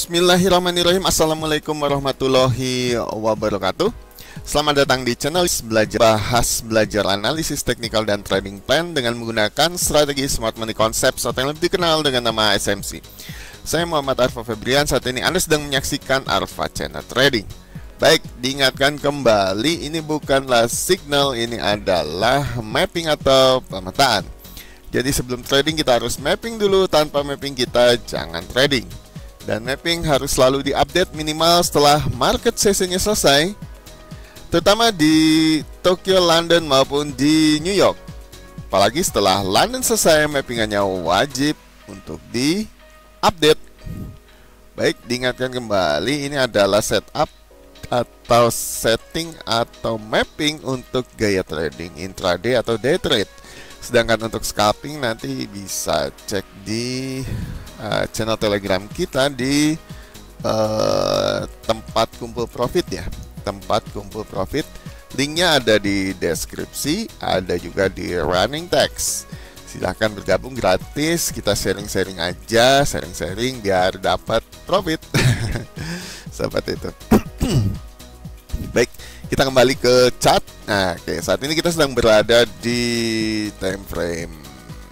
Bismillahirrahmanirrahim. Assalamualaikum warahmatullahi wabarakatuh. Selamat datang di channel belajar analisis teknikal dan trading plan dengan menggunakan strategi Smart Money Concepts atau yang lebih dikenal dengan nama SMC. Saya Muhammad Arfa Febrian. Saat ini Anda sedang menyaksikan Arfa Channel Trading. Baik, diingatkan kembali, ini bukanlah signal, ini adalah mapping atau pemetaan. Jadi sebelum trading kita harus mapping dulu, tanpa mapping kita jangan trading. Dan mapping harus selalu diupdate minimal setelah market sessionnya selesai, terutama di Tokyo, London maupun di New York. Apalagi setelah London selesai, mappingannya wajib untuk di-update. Baik, diingatkan kembali, ini adalah setup atau setting atau mapping untuk gaya trading intraday atau day trade. Sedangkan untuk scalping nanti bisa cek di channel Telegram kita di tempat kumpul profit ya. Tempat kumpul profit, linknya ada di deskripsi, ada juga di running text. Silahkan bergabung gratis, kita sharing-sharing aja, sharing-sharing biar dapat profit. Seperti itu. Baik, kita kembali ke chart. Nah, oke, saat ini kita sedang berada di time frame.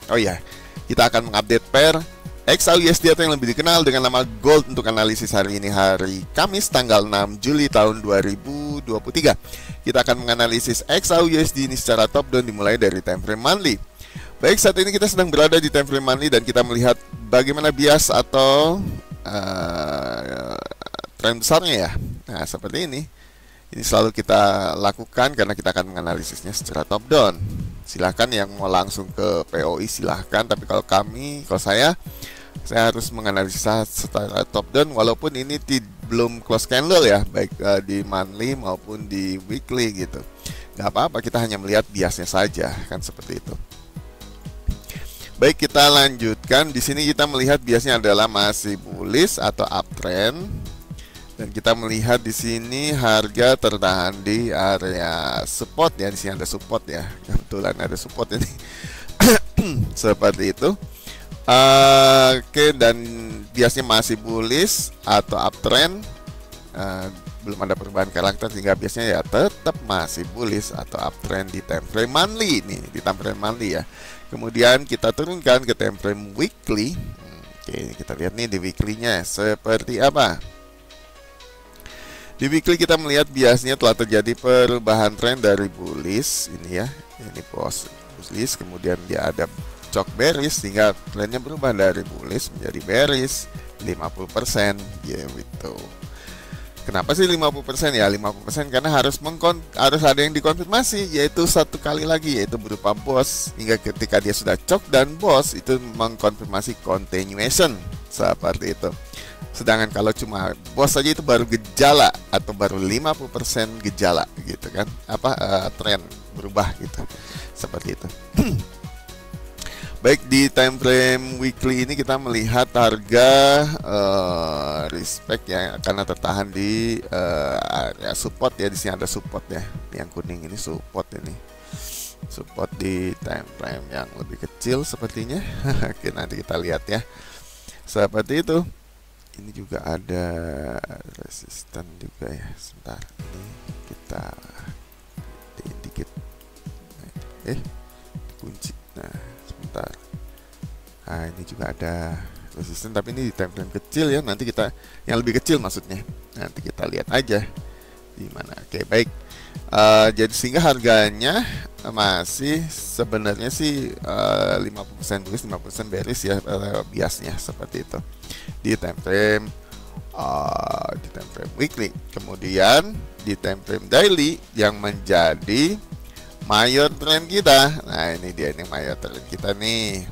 Oh ya, kita akan mengupdate pair XAUUSD atau yang lebih dikenal dengan nama Gold untuk analisis hari ini, hari Kamis tanggal 6 Juli tahun 2023. Kita akan menganalisis XAUUSD ini secara top down dimulai dari time frame monthly. Baik, saat ini kita sedang berada di time frame monthly dan kita melihat bagaimana bias atau tren besarnya ya. Nah, seperti ini. Ini selalu kita lakukan karena kita akan menganalisisnya secara top down. Silahkan yang mau langsung ke POI silahkan, tapi kalau saya harus menganalisa secara top down walaupun ini belum close candle ya, baik di monthly maupun di weekly gitu. Gak apa-apa, kita hanya melihat biasnya saja, kan seperti itu. Baik, kita lanjutkan. Di sini kita melihat biasnya adalah masih bullish atau uptrend. Dan kita melihat di sini harga tertahan di area support ya. Di sini ada support ya. Kebetulan ada support ini. Seperti itu. Oke, dan biasanya masih bullish atau uptrend. Belum ada perubahan karakter sehingga biasanya ya tetap masih bullish atau uptrend di time frame monthly ini, di time frame monthly ya. Kemudian kita turunkan ke time frame weekly. Oke, kita lihat nih di weekly-nya seperti apa. Di weekly kita melihat biasanya telah terjadi perubahan tren dari bullish ini ya. Ini bullish, kemudian dia ada shock bearish sehingga trennya berubah dari bullish menjadi bearish 50% gitu. Kenapa sih 50% ya? 50% karena harus ada yang dikonfirmasi, yaitu satu kali lagi, yaitu berupa BOS, hingga ketika dia sudah shock dan BOS itu mengkonfirmasi continuation seperti itu. Sedangkan kalau cuma BOS saja itu baru gejala atau baru 50% gejala gitu kan, tren berubah gitu, seperti itu. Baik, di time frame weekly ini kita melihat harga respect ya, karena tertahan di area support ya. Di sini ada support ya, yang kuning ini support ini, support di time frame yang lebih kecil sepertinya. Oke, nanti kita lihat ya, seperti itu. Ini juga ada resisten juga ya. Sebentar, ini kita dikit kunci. Nah, sebentar. Nah, ini juga ada resisten, tapi ini di time frame kecil ya. Nanti kita yang lebih kecil maksudnya. Nanti kita lihat aja di mana. Oke, baik. Jadi sehingga harganya masih sebenarnya sih 50% bullish 50% bearish ya, biasnya seperti itu di time frame weekly. Kemudian di time frame daily yang menjadi mayor trend kita. Nah, ini dia nih mayor trend kita nih.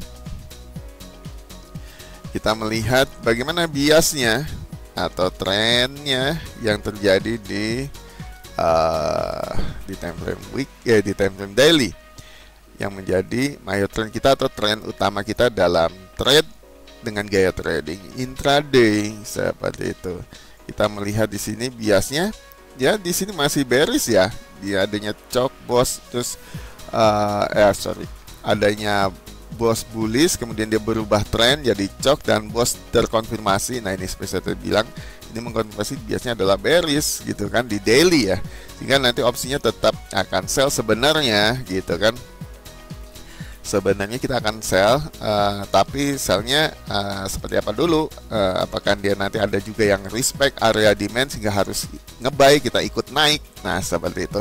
Kita melihat bagaimana biasnya atau trennya yang terjadi di time frame week ya, di time frame daily yang menjadi mayor trend kita atau tren utama kita dalam trade dengan gaya trading intraday seperti itu. Kita melihat di sini biasnya ya, di sini masih bearish ya, dia adanya shock BOS, terus adanya bos bullish, kemudian dia berubah tren jadi chok dan bos terkonfirmasi. Nah, ini seperti saya bilang, ini mengkonfirmasi biasanya adalah bearish gitu kan di daily ya, sehingga nanti opsinya tetap akan sell sebenarnya gitu kan. Sebenarnya kita akan sell, tapi sellnya seperti apa dulu? Apakah dia nanti ada juga yang respect area demand sehingga harus ngebuy, kita ikut naik? Nah, seperti itu.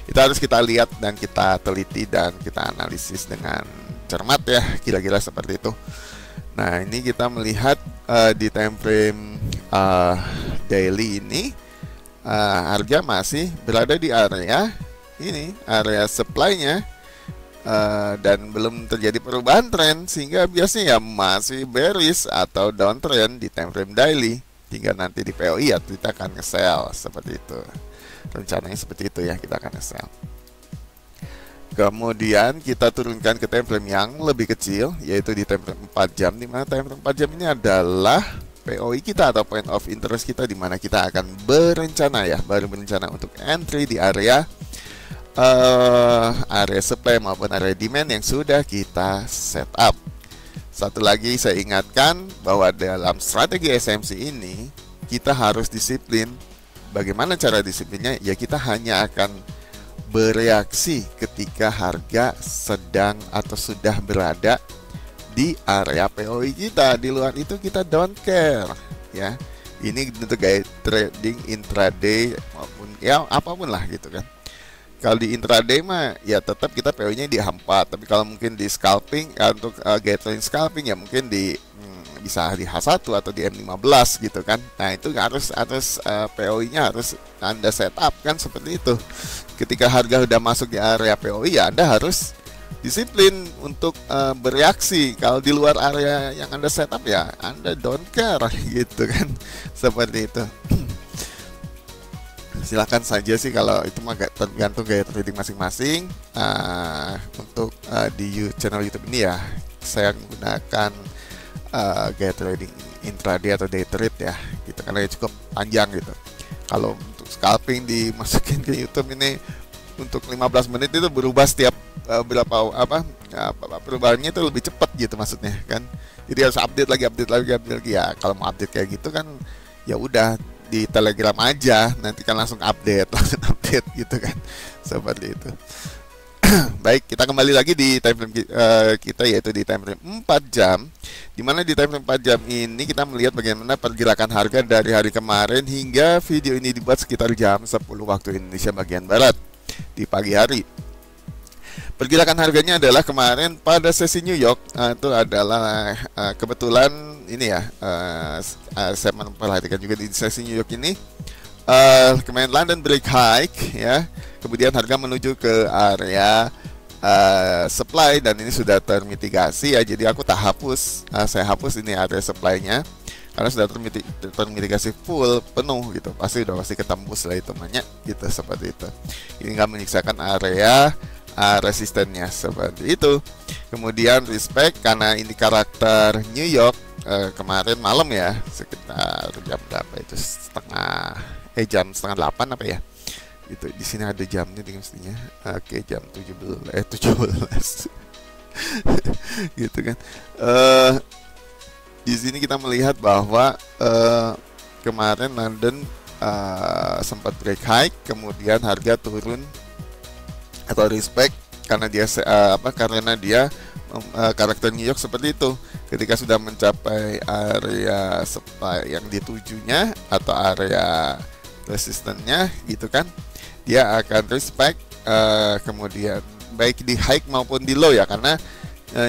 Itu harus kita lihat dan kita teliti dan kita analisis dengan cermat ya, kira-kira seperti itu. Nah, ini kita melihat di time frame daily ini harga masih berada di area ini, area supply-nya, dan belum terjadi perubahan tren, sehingga biasanya ya masih bearish atau downtrend di time frame daily, hingga nanti di POI ya kita akan nge-sell seperti itu. Rencananya seperti itu ya, kita akan nge-sell. Kemudian kita turunkan ke time frame yang lebih kecil, yaitu di time frame 4 jam, di mana time frame 4 jam ini adalah POI kita atau point of interest kita, di mana kita akan berencana untuk entry di area supply maupun area demand yang sudah kita set up. Satu lagi saya ingatkan bahwa dalam strategi SMC ini kita harus disiplin. Bagaimana cara disiplinnya? Ya, kita hanya akan bereaksi ketika harga sedang atau sudah berada di area POI kita. Di luar itu kita don't care ya. Ini untuk gaya trading intraday maupun ya apapun lah gitu kan. Kalau di intraday mah ya tetap kita POI-nya di H4, tapi kalau mungkin di scalping ya, untuk gaya trading scalping ya mungkin di bisa di H1 atau di M15 gitu kan. Nah, itu harus POI-nya harus Anda setup kan seperti itu. Ketika harga udah masuk di area POI ya Anda harus disiplin untuk bereaksi. Kalau di luar area yang Anda setup ya Anda don't care gitu kan. Seperti itu. Silakan saja sih, kalau itu mah tergantung gaya trading masing-masing. Untuk di channel YouTube ini ya saya menggunakan gaya trading intraday atau day trade ya gitu, karena ya cukup panjang gitu. Kalau untuk scalping dimasukin ke YouTube ini untuk 15 menit itu berubah setiap perubahannya itu lebih cepat gitu maksudnya kan. Jadi harus update lagi ya. Kalau mau update kayak gitu kan ya udah di Telegram aja, nanti kan langsung update gitu kan, seperti itu. Baik, kita kembali lagi di time frame kita, yaitu di time frame 4 jam, dimana di time frame 4 jam ini kita melihat bagaimana pergerakan harga dari hari kemarin hingga video ini dibuat sekitar jam 10 waktu Indonesia bagian Barat di pagi hari. Pergerakan harganya adalah kemarin pada sesi New York, itu adalah kebetulan ini ya, saya memperhatikan juga di sesi New York ini kemarin London break high ya, kemudian harga menuju ke area supply dan ini sudah termitigasi ya, jadi aku tak hapus, saya hapus ini area supply-nya karena sudah termitigasi full penuh gitu, pasti ketembus lah itu banyak gitu, seperti itu. Ini nggak menyiksakan area resistennya seperti itu. Kemudian respect karena ini karakter New York kemarin malam ya, sekitar jam berapa itu, jam setengah 8 apa ya, itu di sini ada jamnya nih mestinya. Oke, jam 17 gitu kan. Di sini kita melihat bahwa kemarin London sempat break high, kemudian harga turun atau respect karena dia karakter New York seperti itu. Ketika sudah mencapai area supply yang ditujunya atau area resistennya gitu kan, dia akan respect, kemudian baik di high maupun di low ya, karena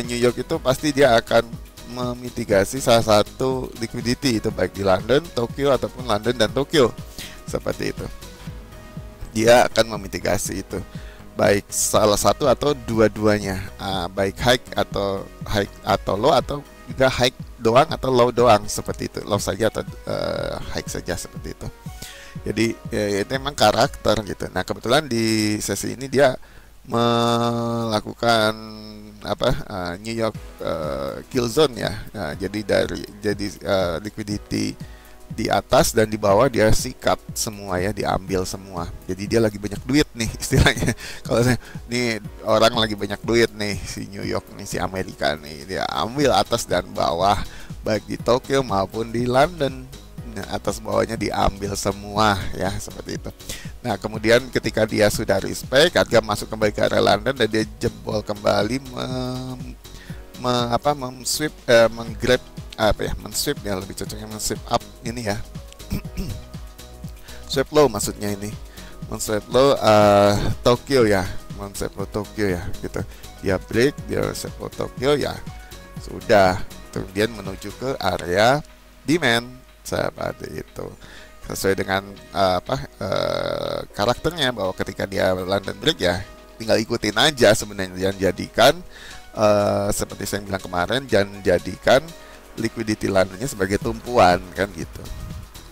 New York itu pasti dia akan memitigasi salah satu liquidity, itu baik di London, Tokyo ataupun London dan Tokyo, seperti itu. Dia akan memitigasi itu, baik salah satu atau dua-duanya, baik high atau low, atau juga high doang atau low doang, seperti itu, low saja atau high saja, seperti itu. Jadi ya, itu memang karakter gitu. Nah, kebetulan di sesi ini dia melakukan New York kill zone ya. Nah, jadi liquidity di atas dan di bawah dia sikat semua ya, diambil semua. Jadi dia lagi banyak duit nih istilahnya. Kalau saya nih orang lagi banyak duit nih, si New York nih, si Amerika nih, dia ambil atas dan bawah, baik di Tokyo maupun di London. Nah, atas bawahnya diambil semua ya, seperti itu. Nah, kemudian ketika dia sudah respect, harga masuk kembali ke area London dan dia jebol kembali mensweep, menggrab apa ya, mensweep ya, lebih cocoknya mensweep up ini ya. Sweep low maksudnya ini, mensweep low Tokyo ya, mensweep low Tokyo ya gitu. Dia break, dia sweep low Tokyo ya, sudah kemudian menuju ke area demand seperti itu, sesuai dengan karakternya, bahwa ketika dia London break ya tinggal ikutin aja sebenarnya, jangan jadikan seperti saya bilang kemarin, jangan jadikan liquidity Londonnya sebagai tumpuan kan gitu.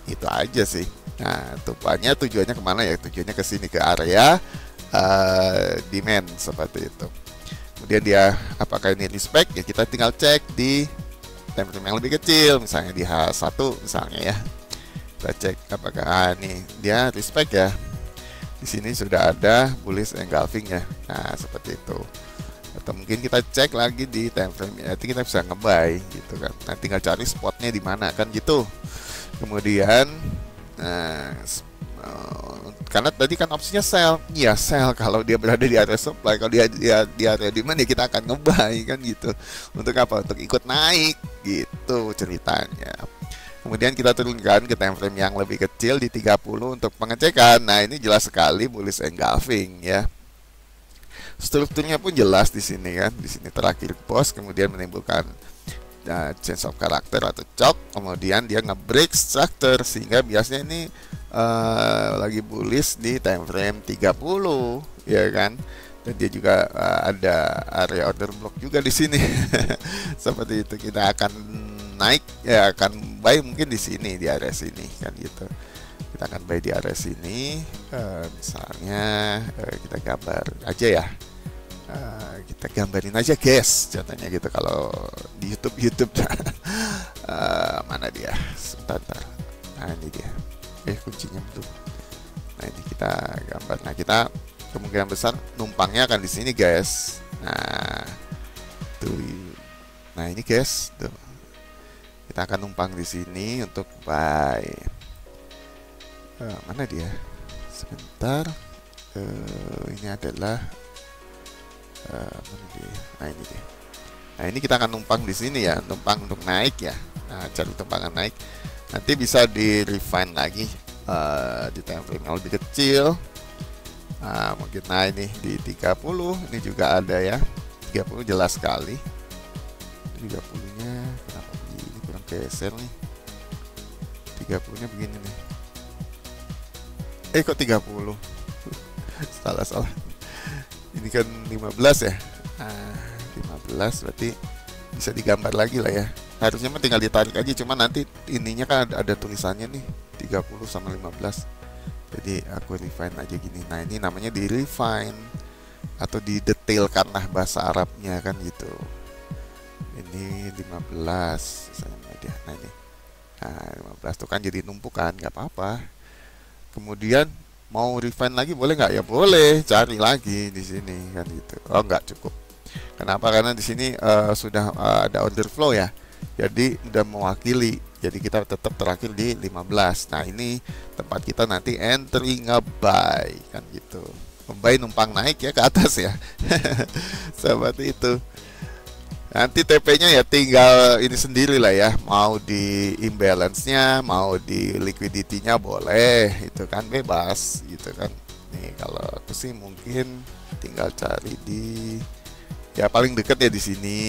Itu aja sih. Nah, tumpuannya tujuannya kemana ya? Tujuannya ke sini, ke area demand seperti itu. Kemudian dia apakah ini respect ya, kita tinggal cek di time frame yang lebih kecil, misalnya di H1 misalnya ya. Kita cek apakah ini dia respect ya. Di sini sudah ada bullish engulfing ya. Nah, seperti itu. Atau mungkin kita cek lagi di time frame, nanti kita bisa nge-buy gitu kan. Nah, tinggal cari spotnya di mana kan gitu. Kemudian karena tadi kan opsinya sell, ya sell kalau dia berada di area supply, kalau dia di area demand ya kita akan nge-buy kan gitu. Untuk apa? Untuk ikut naik gitu ceritanya. Kemudian kita turunkan ke time frame yang lebih kecil di 30 untuk pengecekan. Nah, ini jelas sekali bullish engulfing ya. Strukturnya pun jelas di sini kan, di sini terakhir pos, kemudian menimbulkan change of character atau chop, kemudian dia nge-break structure sehingga biasanya ini lagi bullish di time frame 30 ya kan. Dan dia juga ada area order block juga di sini. Seperti itu, kita akan naik ya, akan buy mungkin di sini, di area sini kan gitu. Kita akan buy di area sini, misalnya kita gambar aja ya, kita gambarin aja guys, contohnya gitu kalau di YouTube mana dia, sebentar. Nah, ini dia, kuncinya belum. Nah, ini kita gambar. Nah, kita kemungkinan besar numpangnya akan di sini guys. Nah, tuh, nah ini guys, tuh kita akan numpang di sini untuk buy. Mana dia? Sebentar. Ini adalah mana dia? Nah, ini dia. Nah, ini kita akan numpang di sini ya, numpang untuk naik ya. Nah, cari tumpangan naik. Nanti bisa di refine lagi di time frame yang lebih kecil. Nah, mungkin ini di 30, ini juga ada ya. 30 jelas sekali. 30-nya kenapa begini, kurang geser nih. 30-nya begini nih. Kok 30? Salah. Ini kan 15 ya. Nah, 15 berarti bisa digambar lagi lah ya. Harusnya mah tinggal ditarik aja, cuma nanti ininya kan ada tulisannya nih 30 sama 15. Jadi aku refine aja gini. Nah, ini namanya di refine atau didetailkan lah bahasa Arabnya kan gitu. Ini 15 misalnya dia. Nah, ini. Nah, 15 tuh kan jadi numpukan, nggak apa-apa. Kemudian mau refine lagi boleh nggak? Ya boleh, cari lagi di sini kan gitu. Oh, nggak cukup. Kenapa? Karena di sini sudah ada order flow ya. Jadi udah mewakili. Jadi kita tetap terakhir di 15. Nah, ini tempat kita nanti entry nge-buy kan gitu. Buy numpang naik ya ke atas ya. Seperti itu. Nanti TP-nya ya tinggal ini sendiri lah ya, mau di imbalance-nya, mau di liquidity-nya boleh, itu kan bebas gitu kan. Nih kalau aku sih mungkin tinggal cari di ya paling dekat ya di sini,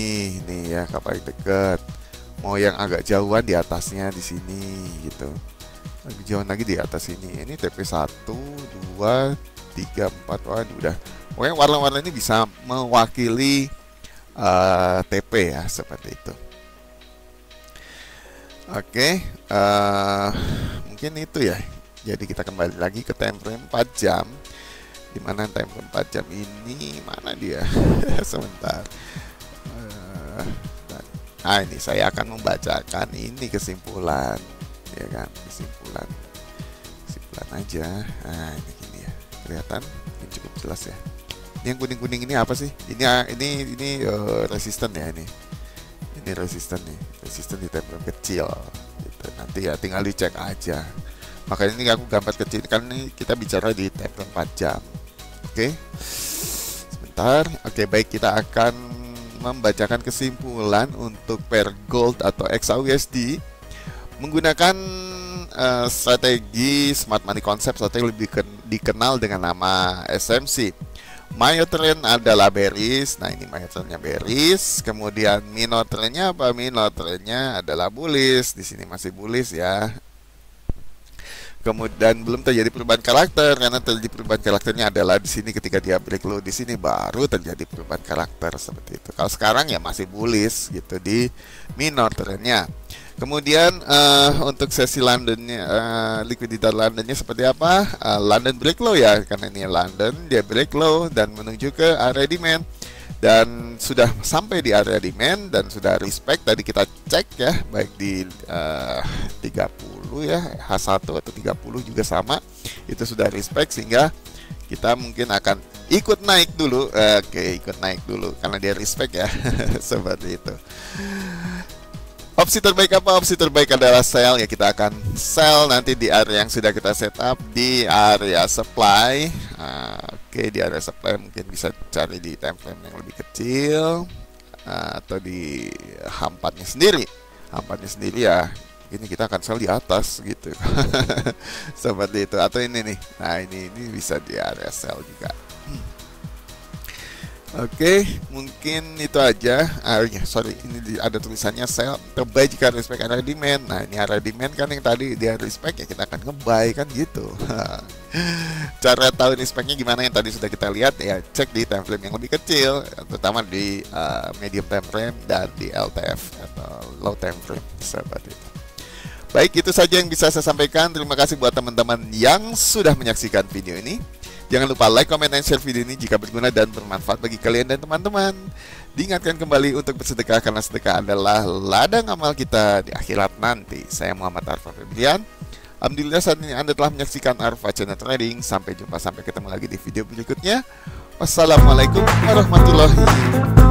nih ya paling dekat. Mau yang agak jauhan di atasnya di sini gitu. Lebih jauh lagi di atas ini. Ini TP 1, 2, 3, 4, waduh udah. Pokoknya warna-warna ini bisa mewakili TP ya, seperti itu. Oke, mungkin itu ya. Jadi kita kembali lagi ke time frame 4 jam. Dimana time frame 4 jam ini mana dia? Sebentar. Nah, ini saya akan membacakan ini kesimpulan ya kan, kesimpulan aja. Nah, ini gini ya, kelihatan, ini cukup jelas ya. Ini yang kuning-kuning ini apa sih? Ini resisten ya ini resisten nih, resisten di time frame kecil. Gitu. Nanti ya tinggal dicek aja. Makanya ini aku gambar kecil kan, ini kita bicara di time frame 4 jam. Oke, sebentar. Oke, baik, kita akan membacakan kesimpulan untuk pair gold atau XAUSD menggunakan strategi smart money concept atau yang lebih dikenal dengan nama SMC. Major trend adalah bearish. Nah, ini major trendnya bearish. Kemudian minor trendnya apa? Minor trendnya adalah bullish. Di sini masih bullish ya. Kemudian belum terjadi perubahan karakter, karena terjadi perubahan karakternya adalah di sini ketika dia break low di sini baru terjadi perubahan karakter seperti itu. Kalau sekarang ya masih bullish gitu di minor trendnya. Kemudian untuk sesi Londonnya, likuiditas Londonnya seperti apa? London break low ya, karena ini London dia break low dan menuju ke area demand, dan sudah sampai di area demand dan sudah respect. Tadi kita cek ya, baik di 30 ya, H1 atau 30 juga sama, itu sudah respect, sehingga kita mungkin akan ikut naik dulu. Oke, ikut naik dulu karena dia respect ya. Seperti itu. Opsi terbaik apa? Opsi terbaik adalah sell ya, kita akan sell nanti di area yang sudah kita setup di area supply. Oke, di area supply mungkin bisa cari di time frame yang lebih kecil, atau di H4-nya sendiri. H4-nya sendiri ya, ini kita akan sell di atas gitu. Seperti itu. Atau ini nih. Nah, ini bisa di area sell juga. Oke, mungkin itu aja. Sorry, ini ada tulisannya sell terbaik jika respect area demand. Nah, ini area demand kan yang tadi dia respect ya, kita akan nge-buy kan gitu. Cara tahu respectnya gimana yang tadi sudah kita lihat ya, cek di time frame yang lebih kecil, terutama di medium time frame dan di LTF atau low time frame seperti itu. Baik, itu saja yang bisa saya sampaikan. Terima kasih buat teman-teman yang sudah menyaksikan video ini. Jangan lupa like, comment, dan share video ini jika berguna dan bermanfaat bagi kalian dan teman-teman. Diingatkan kembali untuk bersedekah, karena sedekah adalah ladang amal kita di akhirat nanti. Saya Muhammad Arfa Febrian. Alhamdulillah saat ini Anda telah menyaksikan Arfa Channel Trading. Sampai jumpa, sampai ketemu lagi di video berikutnya. Wassalamualaikum warahmatullahi wabarakatuh.